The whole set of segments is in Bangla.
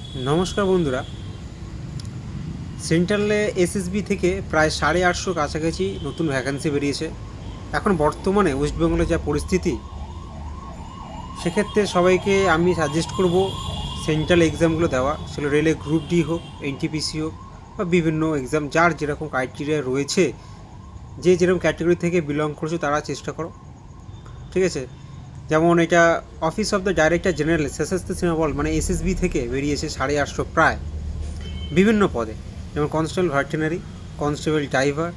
নমস্কার বন্ধুরা। সেন্ট্রালে এসএসবি থেকে প্রায় 850 কাছাকাছি নতুন ভ্যাকেন্সি বেরিয়েছে। এখন বর্তমানে ওয়েস্টবেঙ্গলে যা পরিস্থিতি, সেক্ষেত্রে সবাইকে আমি সাজেস্ট করব সেন্ট্রাল এক্সামগুলো দেওয়া, সেগুলো রেলে গ্রুপ ডি হোক, এনটিপিসি হোক বা বিভিন্ন এক্সাম, যার যেরকম ক্রাইটেরিয়া রয়েছে, যে যেরকম ক্যাটাগরি থেকে বিলং করছে তারা চেষ্টা করো। ঠিক আছে, যেমন এটা office of the director general সশস্ত্র সীমা বল মানে এসএসবি থেকে বেরিয়েছে 850 প্রায় বিভিন্ন পদে, যেমন constable veterinary, constable driver,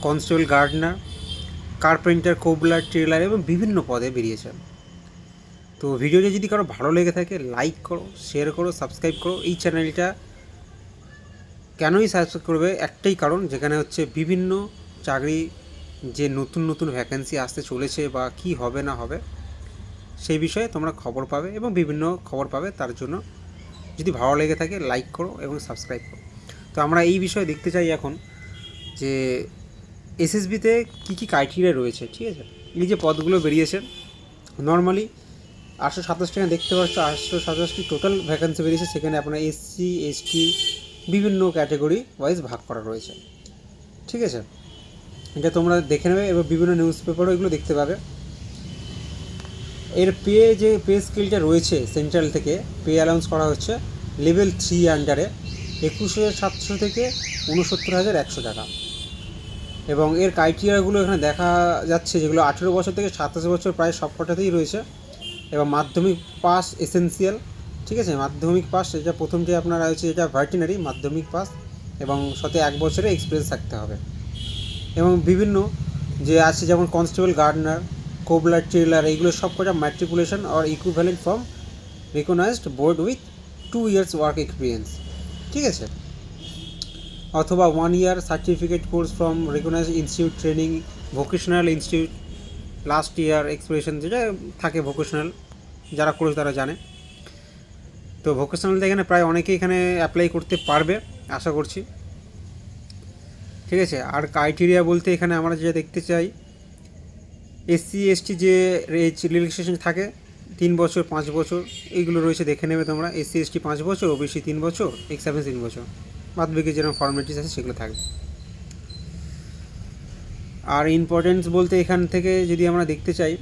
constable gardener, carpenter, cobbler, tailor এবং বিভিন্ন পদে বেরিয়েছে। তো ভিডিওটা যদি কারো ভালো লেগে থাকে লাইক করো, শেয়ার করো, সাবস্ক্রাইব করো। এই চ্যানেলটা কেনই সাবস্ক্রাইব করবে, একটাই কারণ, যেখানে হচ্ছে বিভিন্ন চাকরি যে নতুন নতুন ভ্যাকেন্সি আসতে চলেছে বা কি হবে না হবে সেই বিষয়ে তোমরা খবর পাবে এবং বিভিন্ন খবর পাবে। তার জন্য যদি ভালো লেগে থাকে লাইক করো এবং সাবস্ক্রাইব করো। তো আমরা এই বিষয়ে দেখতে চাই এখন যে এসএসবিতে কী কী ক্রাইটেরিয়া রয়েছে। ঠিক আছে, এই যে পদগুলো বেরিয়েছে, নর্মালি 827 টাকা দেখতে পাচ্ছ, 827টি টোটাল ভ্যাকেন্সি বেরিয়েছে। সেখানে আপনার এসসি, এসটি বিভিন্ন ক্যাটাগরি ওয়াইজ ভাগ করা রয়েছে। ঠিক আছে, এটা তোমরা দেখে নেবে এবং বিভিন্ন নিউজ পেপারও এগুলো দেখতে পাবে। এর যে পে স্কেলটা রয়েছে সেন্ট্রাল থেকে পে অ্যালাউন্স করা হচ্ছে লেভেল 3 আন্ডারে 21,700 থেকে 69,100 টাকা। এবং এর ক্রাইটেরিয়াগুলো এখানে দেখা যাচ্ছে, যেগুলো 18 বছর থেকে 27 বছর প্রায় সব কটাতেই রয়েছে। এবং মাধ্যমিক পাস এসেন্সিয়াল। ঠিক আছে, মাধ্যমিক পাস, এটা প্রথম যে আপনারা রয়েছে এটা ভেটেরিনারি মাধ্যমিক পাস এবং সাথে 1 বছরের এক্সপিরিয়েন্স থাকতে হবে। এবং বিভিন্ন যে আছে যেমন কনস্টেবল গার্ডনার, কোবলার, টেলার, এইগুলো সব কটা matriculation or equivalent from recognized board with 2 years work experience. ঠিক আছে, অথবা 1 year certificate course from recognized institute training, vocational institute, last year experience যেটা থাকে ভোকেশনাল, যারা করেছে তারা জানে। তো ভোকেশনালটা এখানে প্রায় অনেকেই এখানে অ্যাপ্লাই করতে পারবে আশা করছি। ঠিক আছে, আর ক্রাইটেরিয়া বলতে এখানে আমরা যেটা দেখতে চাই, এসসি এসটি যে রিল্যাক্সেশন থাকে 3 বছর, 5 বছর এইগুলো রয়েছে, দেখে নেবে তোমরা। এসসি এসটি 5 বছর, ওবিসি 3 বছর, এক্স সার্ভিস 3 বছর, বাদ বাকি যেরকম ফর্মালিটিস আছে সেগুলো থাকবে। আর ইম্পর্টেন্স বলতে এখান থেকে যদি আমরা দেখতে চাই,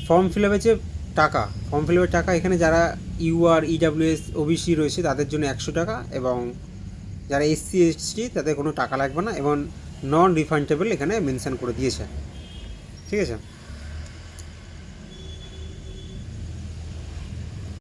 ফর্ম ফিল আপের যে টাকা, ফর্ম ফিল আপের টাকা এখানে যারা ইউআর, ইডাব্লিউএস, ওবিসি রয়েছে তাদের জন্য 100 টাকা, এবং যারা এসসি এসটি তাদের কোনো টাকা লাগবে না, এবং নন রিফান্ডেবল এখানে মেনশন করে দিয়েছে। ঠিক আছে।